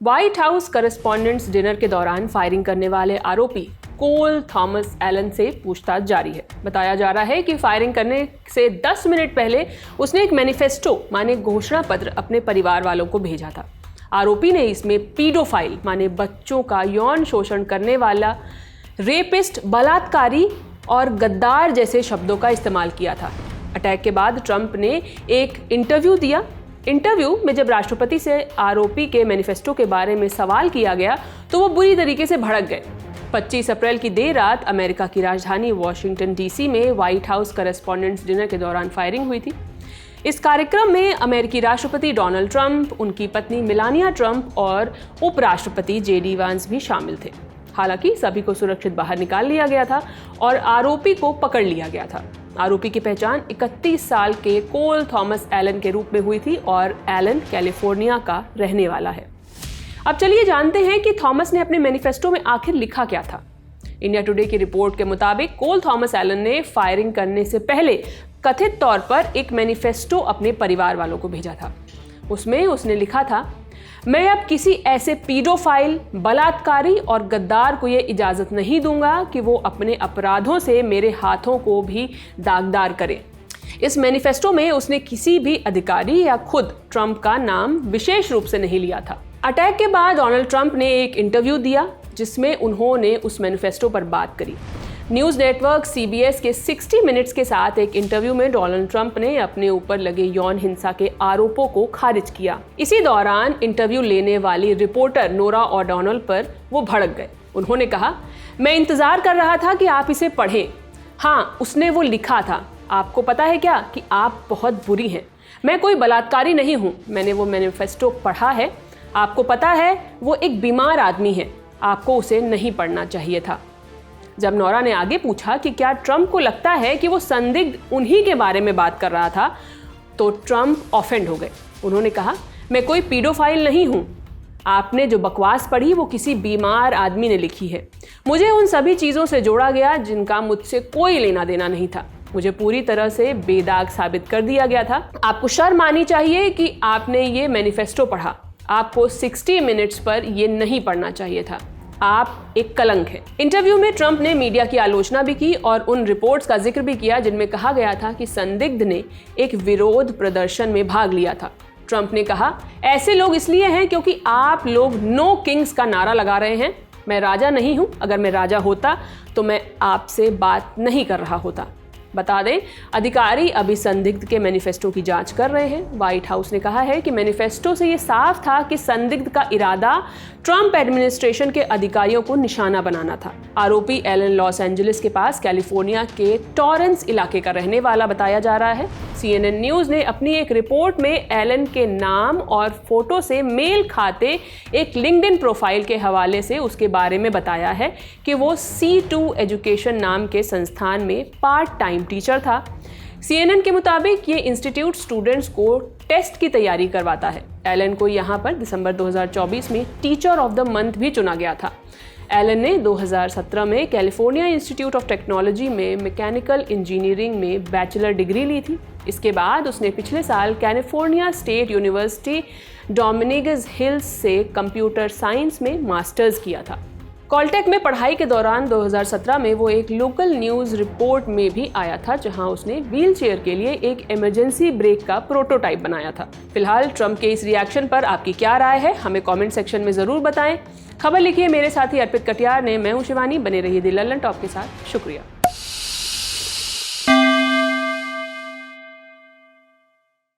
White house correspondents dinner के दौरान firing करने वाले आरोपी कोल थॉमस एलन से पूछताछ जारी है। बताया जा रहा है कि फायरिंग करने से 10 मिनट पहले उसने एक मैनिफेस्टो माने घोषणा पत्र अपने परिवार वालों को भेजा था। आरोपी ने इसमें पीडोफाइल माने बच्चों का यौन शोषण करने वाला, रेपिस्ट, बलात्कारी और गद्दार जैसे शब्दों का इस्तेमाल किया था। अटैक के बाद ट्रंप ने एक इंटरव्यू दिया। इंटरव्यू में जब राष्ट्रपति से आरोपी के मैनिफेस्टो के बारे में सवाल किया गया तो वो बुरी तरीके से भड़क गए। 25 अप्रैल की देर रात अमेरिका की राजधानी वॉशिंगटन डीसी में व्हाइट हाउस करस्पॉन्डेंट्स डिनर के दौरान फायरिंग हुई थी। इस कार्यक्रम में अमेरिकी राष्ट्रपति डोनाल्ड ट्रंप, उनकी पत्नी मेलानिया ट्रंप और उपराष्ट्रपति जेडी वांस भी शामिल थे। हालांकि सभी को सुरक्षित बाहर निकाल लिया गया था और आरोपी को पकड़ लिया गया था। आरोपी की पहचान 31 साल के कोल थॉमस एलन के रूप में हुई थी और एलन कैलिफोर्निया का रहने वाला है। अब चलिए जानते हैं कि थॉमस ने अपने मैनिफेस्टो में आखिर लिखा क्या था। इंडिया टुडे की रिपोर्ट के मुताबिक कोल थॉमस एलन ने फायरिंग करने से पहले कथित तौर पर एक मैनिफेस्टो अपने परिवार वालों को भेजा था। उसमें उसने लिखा था, मैं अब किसी ऐसे पीडोफाइल, बलात्कारी और गद्दार को यह इजाजत नहीं दूंगा कि वो अपने अपराधों से मेरे हाथों को भी दागदार करे। इस मैनिफेस्टो में उसने किसी भी अधिकारी या खुद ट्रंप का नाम विशेष रूप से नहीं लिया था। अटैक के बाद डोनाल्ड ट्रंप ने एक इंटरव्यू दिया जिसमें उन्होंने उस मैनिफेस्टो पर बात करी। न्यूज़ नेटवर्क CBS के 60 मिनट्स के साथ एक इंटरव्यू में डोनाल्ड ट्रंप ने अपने ऊपर लगे यौन हिंसा के आरोपों को खारिज किया। इसी दौरान इंटरव्यू लेने वाली रिपोर्टर नोरा ओडॉनल पर वो भड़क गए। उन्होंने कहा, मैं इंतजार कर रहा था कि आप इसे पढ़ें। हाँ, उसने वो लिखा था। आपको पता है क्या कि आप बहुत बुरी हैं। मैं कोई बलात्कारी नहीं हूँ। मैंने वो मैनिफेस्टो पढ़ा है। आपको पता है वो एक बीमार आदमी है। आपको उसे नहीं पढ़ना चाहिए था। जब नोरा ने आगे पूछा कि क्या ट्रंप को लगता है कि वो संदिग्ध उन्हीं के बारे में बात कर रहा था, तो ट्रंप ऑफेंड हो गए। उन्होंने कहा, मैं कोई पीडोफाइल नहीं हूं। आपने जो बकवास पढ़ी वो किसी बीमार आदमी ने लिखी है। मुझे उन सभी चीज़ों से जोड़ा गया जिनका मुझसे कोई लेना देना नहीं था। मुझे पूरी तरह से बेदाग साबित कर दिया गया था। आपको शर्म आनी चाहिए कि आपने ये मैनिफेस्टो पढ़ा। आपको 60 मिनट्स पर ये नहीं पढ़ना चाहिए था। आप एक कलंक हैं। इंटरव्यू में ट्रंप ने मीडिया की आलोचना भी की और उन रिपोर्ट्स का जिक्र भी किया जिनमें कहा गया था कि संदिग्ध ने एक विरोध प्रदर्शन में भाग लिया था। ट्रंप ने कहा, ऐसे लोग इसलिए हैं क्योंकि आप लोग नो किंग्स का नारा लगा रहे हैं। मैं राजा नहीं हूं। अगर मैं राजा होता तो मैं आपसे बात नहीं कर रहा होता। बता दें, अधिकारी अभी संदिग्ध के मैनिफेस्टो की जांच कर रहे हैं। व्हाइट हाउस ने कहा है कि मैनिफेस्टो से ये साफ था कि संदिग्ध का इरादा ट्रंप एडमिनिस्ट्रेशन के अधिकारियों को निशाना बनाना था। आरोपी एलन लॉस एंजलिस के पास कैलिफोर्निया के टॉरेंस इलाके का रहने वाला बताया जा रहा है। CNN न्यूज़ ने अपनी एक रिपोर्ट में एलन के नाम और फोटो से मेल खाते एक लिंक्डइन प्रोफाइल के हवाले से उसके बारे में बताया है कि वो C2 एजुकेशन नाम के संस्थान में पार्ट टाइम टीचर था। CNN के मुताबिक ये इंस्टीट्यूट स्टूडेंट्स को टेस्ट की तैयारी करवाता है। एलन को यहाँ पर दिसंबर 2024 में टीचर ऑफ द मंथ भी चुना गया था। एलन ने 2017 में कैलिफोर्निया इंस्टीट्यूट ऑफ टेक्नोलॉजी में मैकेनिकल इंजीनियरिंग में बैचलर डिग्री ली थी। इसके बाद उसने पिछले साल कैलिफोर्निया स्टेट यूनिवर्सिटी डोमिनिगस हिल्स से कंप्यूटर साइंस में मास्टर्स किया था। कॉलटेक में पढ़ाई के दौरान 2017 में वो एक लोकल न्यूज़ रिपोर्ट में भी आया था, जहां उसने व्हीलचेयर के लिए एक इमरजेंसी ब्रेक का प्रोटोटाइप बनाया था। फिलहाल ट्रंप के इस रिएक्शन पर आपकी क्या राय है, हमें कमेंट सेक्शन में ज़रूर बताएं। खबर लिखिए मेरे साथी अर्पित कटियार ने। मैं हूं शिवानी। बने रहिए द लल्लन टॉप के साथ। शुक्रिया।